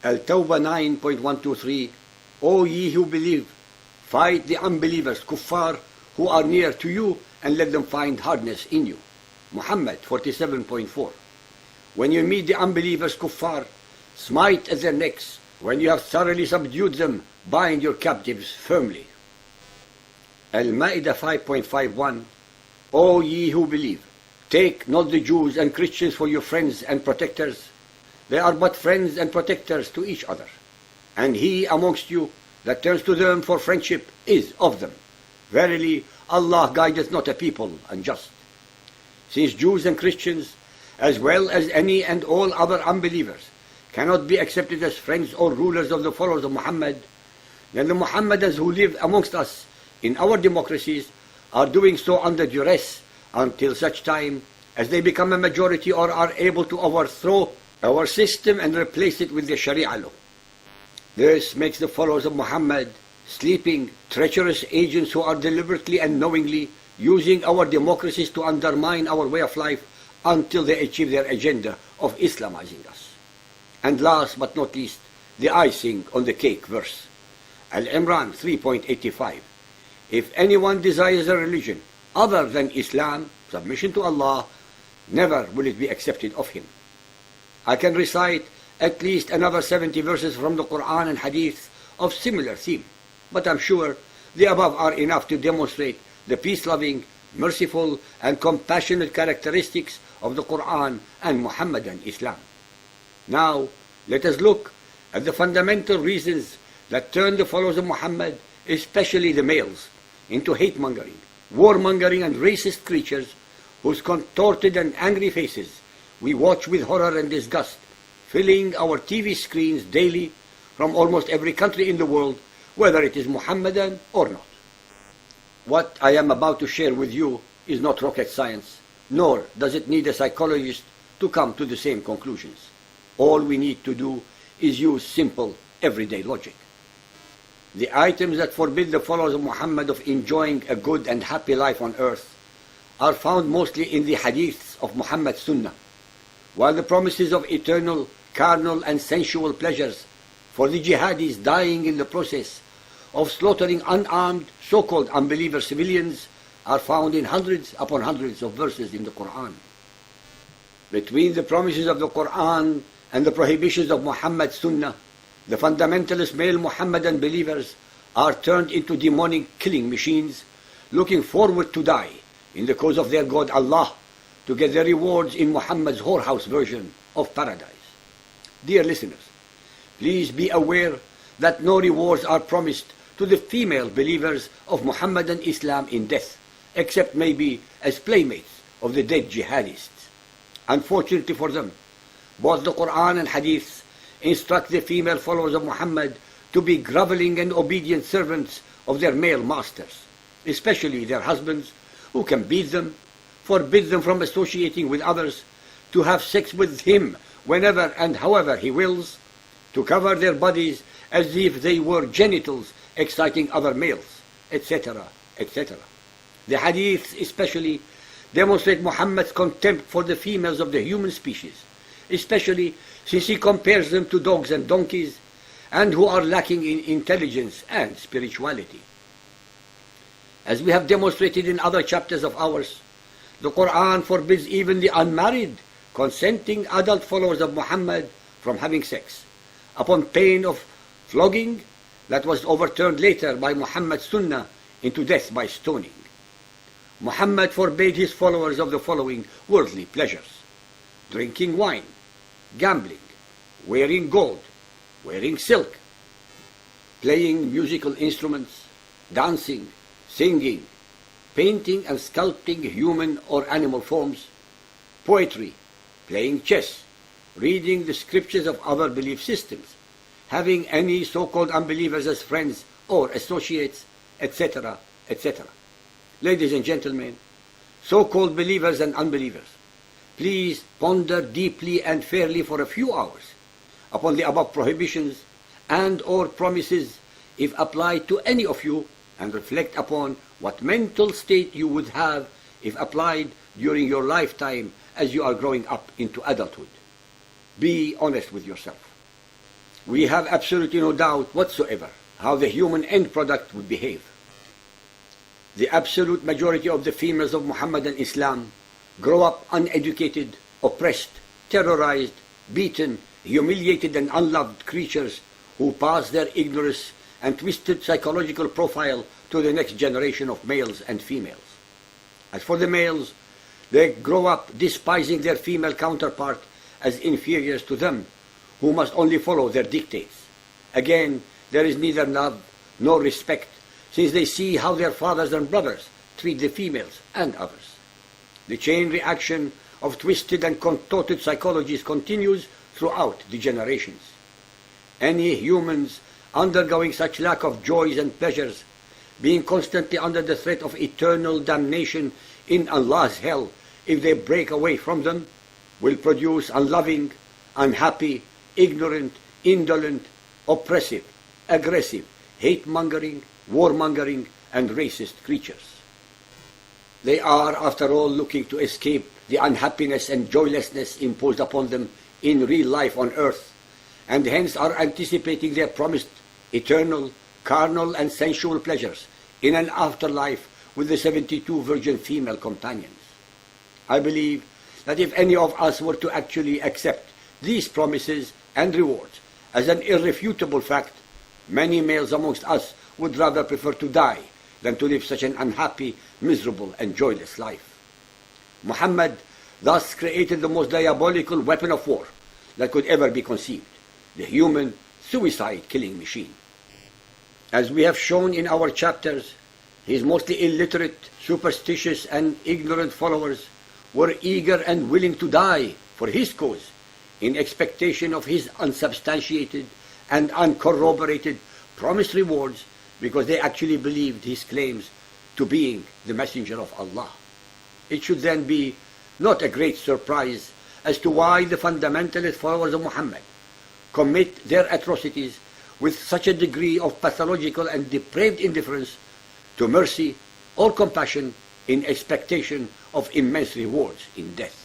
Al-Tawbah 9.123, O ye who believe, fight the unbelievers, kuffar, who are near to you, and let them find hardness in you. Muhammad 47.4. When you meet the unbelievers, kuffar, smite at their necks. When you have thoroughly subdued them, bind your captives firmly. Al-Ma'idah 5.51, O ye who believe, take not the Jews and Christians for your friends and protectors. They are but friends and protectors to each other. And he amongst you that turns to them for friendship is of them. Verily, Allah guideth not a people unjust. Since Jews and Christians, as well as any and all other unbelievers, cannot be accepted as friends or rulers of the followers of Muhammad, then the Muhammadans who live amongst us in our democracies are doing so under duress until such time as they become a majority or are able to overthrow our system and replace it with the Sharia law. This makes the followers of Muhammad sleeping, treacherous agents who are deliberately and knowingly using our democracies to undermine our way of life until they achieve their agenda of Islamizing us. And last but not least, the icing on the cake verse. Al-Imran 3.85. If anyone desires a religion other than Islam, submission to Allah, never will it be accepted of him. I can recite at least another 70 verses from the Quran and Hadith of similar theme, but I'm sure the above are enough to demonstrate the peace-loving, merciful, and compassionate characteristics of the Quran and Muhammadan Islam. Now, let us look at the fundamental reasons that turn the followers of Muhammad, especially the males, into hate-mongering, war-mongering, and racist creatures whose contorted and angry faces we watch with horror and disgust, filling our TV screens daily from almost every country in the world, whether it is Muhammadan or not. What I am about to share with you is not rocket science, nor does it need a psychologist to come to the same conclusions. All we need to do is use simple, everyday logic. The items that forbid the followers of Muhammad of enjoying a good and happy life on earth are found mostly in the hadiths of Muhammad's Sunnah, while the promises of eternal, carnal, and sensual pleasures for the jihadis dying in the process of slaughtering unarmed, so-called unbeliever civilians are found in hundreds upon hundreds of verses in the Quran. Between the promises of the Quran and the prohibitions of Muhammad's Sunnah, the fundamentalist male Muhammadan believers are turned into demonic killing machines, looking forward to die in the cause of their God Allah, to get their rewards in Muhammad's whorehouse version of paradise. Dear listeners, please be aware that no rewards are promised to the female believers of Muhammadan Islam in death, except maybe as playmates of the dead jihadists. Unfortunately for them, both the Quran and Hadith instruct the female followers of Muhammad to be groveling and obedient servants of their male masters, especially their husbands, who can beat them, forbid them from associating with others, to have sex with him whenever and however he wills, to cover their bodies as if they were genitals exciting other males, etc., etc. The hadiths especially demonstrate Muhammad's contempt for the females of the human species, especially since he compares them to dogs and donkeys, and who are lacking in intelligence and spirituality. As we have demonstrated in other chapters of ours, the Quran forbids even the unmarried, consenting adult followers of Muhammad from having sex, upon pain of flogging that was overturned later by Muhammad's Sunnah into death by stoning. Muhammad forbade his followers of the following worldly pleasures: drinking wine, gambling, wearing gold, wearing silk, playing musical instruments, dancing, singing, painting and sculpting human or animal forms, poetry, playing chess, reading the scriptures of other belief systems, having any so-called unbelievers as friends or associates, etc., etc. Ladies and gentlemen, so-called believers and unbelievers, please ponder deeply and fairly for a few hours upon the above prohibitions and or promises if applied to any of you, and reflect upon what mental state you would have if applied during your lifetime as you are growing up into adulthood. Be honest with yourself. we have absolutely no doubt whatsoever how the human end product would behave. The absolute majority of the females of Muhammadan Islam grow up uneducated, oppressed, terrorized, beaten, humiliated and unloved creatures who pass their ignorance and twisted psychological profile to the next generation of males and females. As for the males, they grow up despising their female counterpart as inferiors to them, who must only follow their dictates. Again, there is neither love nor respect, since they see how their fathers and brothers treat the females and others. The chain reaction of twisted and contorted psychologies continues throughout the generations. Any humans undergoing such lack of joys and pleasures, being constantly under the threat of eternal damnation in Allah's hell if they break away from them, will produce unloving, unhappy, ignorant, indolent, oppressive, aggressive, hate-mongering, warmongering, and racist creatures. They are, after all, looking to escape the unhappiness and joylessness imposed upon them in real life on earth, and hence are anticipating their promised eternal, carnal, and sensual pleasures in an afterlife with the 72 virgin female companions. I believe that if any of us were to actually accept these promises and rewards as an irrefutable fact, many males amongst us would rather prefer to die than to live such an unhappy, miserable, and joyless life. Muhammad thus created the most diabolical weapon of war that could ever be conceived, the human suicide-killing machine. As we have shown in our chapters, his mostly illiterate, superstitious, and ignorant followers were eager and willing to die for his cause in expectation of his unsubstantiated and uncorroborated promised rewards, because they actually believed his claims to being the messenger of Allah. It should then be not a great surprise as to why the fundamentalist followers of Muhammad commit their atrocities with such a degree of pathological and depraved indifference to mercy or compassion in expectation of immense rewards in death.